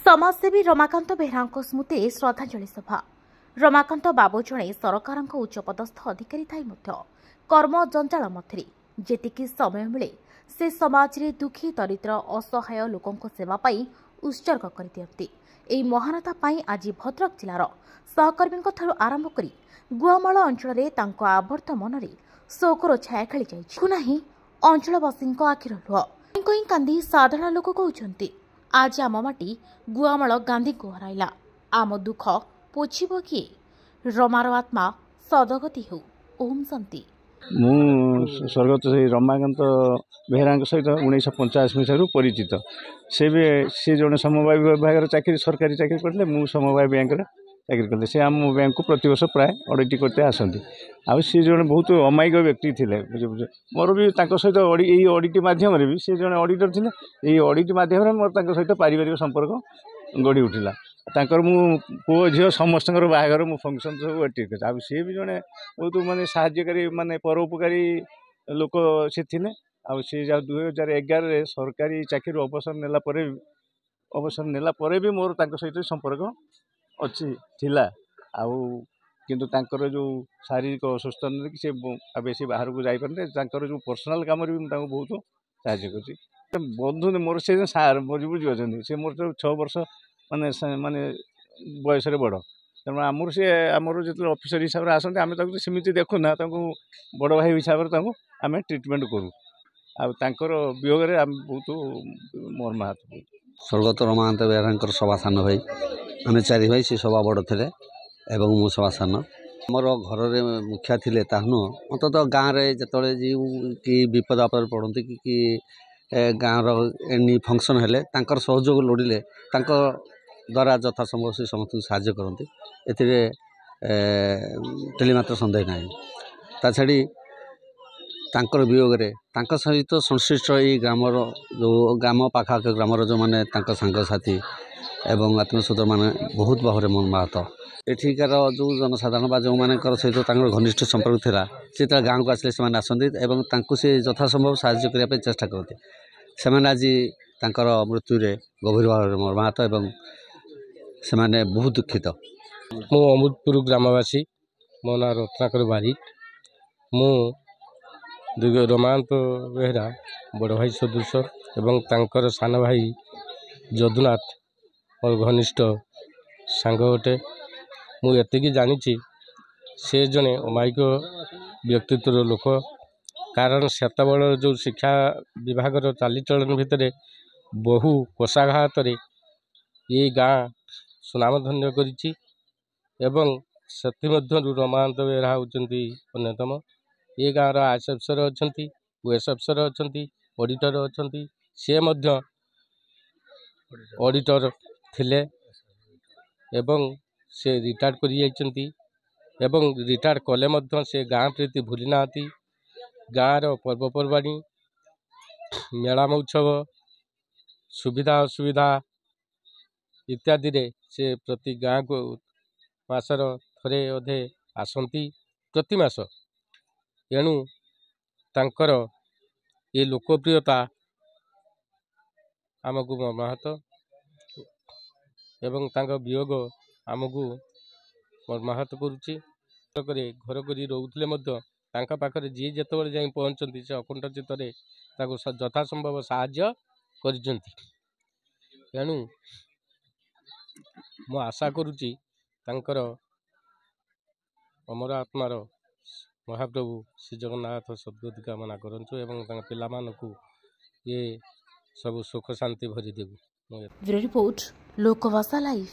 समाजसेवी रमाकांत बेहरा स्मृति श्रद्धांजलि सभा। रमाकांत बाबू जड़े सरकार उच्चपदस्थ अधिकारी थाई कर्म जंजाल मध्य जेतिकी समय मिले से समाज रे दुखी दरिद्र असहाय लोकों सेवा पाई उत्सर्ग कर दियंती। एई महानता पाई आज भद्रक जिलार सहकर्मी आरंभ करी गुआमाल अंचल आवर्त मनरे शोकर छाया खेली जाइछि। अंचलवासी आखिर लुह कई कांदी साधारण लोक कहते आज आम माटी गुआमाल गांधी को हराइला, आम दुख पोछिब किए। रमार आत्मा सदगति हो। ओम शांति। स्वर्गत रमाकांत बेहरा सहित 1985 मसीह परिचित। सी जड़े समवाय विभाग चाकरी सरकारी चाकरी करते, मु समवाय बैंक चाकरी करते। से आम बैंक को प्रति वर्ष प्राय ऑडिट करते आसती। आ सी जड़े बहुत अमायिक व्यक्ति थे। मोर भी सहित यही ऑडिट मध्यम भी सी जड़े ऑडिटर थे। यही ऑडिट मध्यम मोर सहित पारिवारिक संपर्क गढ़ी उठिला। मु पुओ झील समस्त बाहागर मो फंक्शन सब अटेंड कर। आ सी भी जड़े बहुत मानने साहाय्यकारी मानने परोपकारी लोक से थे। आ सी 2011 सरकारी चाकरी अवसर नेला भी मोर सहित संपर्क अच्छी थिला। किंतु तांकर जो शारीरिक असुस्थ कि से बेसी बाहर को जाई पारते, तांकर जो पर्सनल काम भी बहुत साहाय्य कर। बंधु मोर से सार बुझी अच्छा से मोर 6 वर्ष माने माने बयस बड़। तेणु आमर सी आमर जो ऑफिसर हिसाब से आसते आम सेमती देखुना, बड़ भाई हिसाब से आम ट्रिटमेंट करूँ। आर वियोग बहुत मर्माहत। स्वर्गत रमाकांत बेहरा सभा सान भाई, आम 4 भाई सी सभा बड़ थे एवं मो सभा सान। आमर घर मुखिया थे ताहनु अंततः गाँव में जिते कि विपद आपद पड़ती कि गाँव एनी फंक्शन हेले सहयोग लोड़िले द्वारा यथा संभव से समस्त साहाय्य करती। टेलीमात्र सन्देह ना ता छाड़ी वियोग सहित संश्लिष्ट ये ग्रामर जो ग्राम पाखापाखि ग्रामर जो मैंने सांगसाथी एवं आत्मस्वजन मैंने बहुत भाव मर्माहत। एठिकार जो जनसाधारण बा जो मान सहित घनिष्ठ संपर्क था से गाँव को आसले से आसती से यथा संभव साहाय्य करने चेष्टा करते। से आज मृत्यु गभीर भाव मर्माहत एवं से बहुत दुखित। मु अमृतपुर ग्रामवासी, मो ना रत्नाकर बारिक। मु रमाकांत बेहरा बड़ भाई सदृश एवं तांकर सान भाई जदुनाथ और घनिष्ठ सांग अटे। मु एतिकी जानी से जने अमायिक व्यक्तित्व लोक। कारण सेतबेल जो शिक्षा विभाग चालीचलन भितर बहु कोषाघात ये गाँ सुनामधन्य करिछि एवं ସେଥିମଧ୍ୟରୁ रमाकांत बेहरा होचंती अन्यतम। ये गाँव आईएएस अफसर अच्छी, ओएस अफसर अच्छी, ऑडिटर अच्छी। सी ऑडिटर थिले एवं से रिटायर्ड कर जाइछंती एवं रिटायर्ड कले से गाँ प्रीति भूली ना। गाँव पर्वपर्वाणी मेला महोत्सव सुविधा असुविधा इत्यादि रे से प्रति गाँ को मासर थरे अधे आसंती प्रति मास। एणु तांकर ये लोकप्रियता आमको मर्माहत एवं तांका वियोग आमको मर्माहत करुच्ची। घर कर रोले पाखे जी जिते जाई पहुँचती से अकुंठ चित्त यथा संभव साहाय्य करिसेंती। तेणु मु आशा करुच्ची तांकर अमर आत्मार महाप्रभु श्री जगन्नाथ सद्गति कामना करंतु एवं पिला मानकु ये सब सुख शांति भरी देबु। Report लोकभाषा live.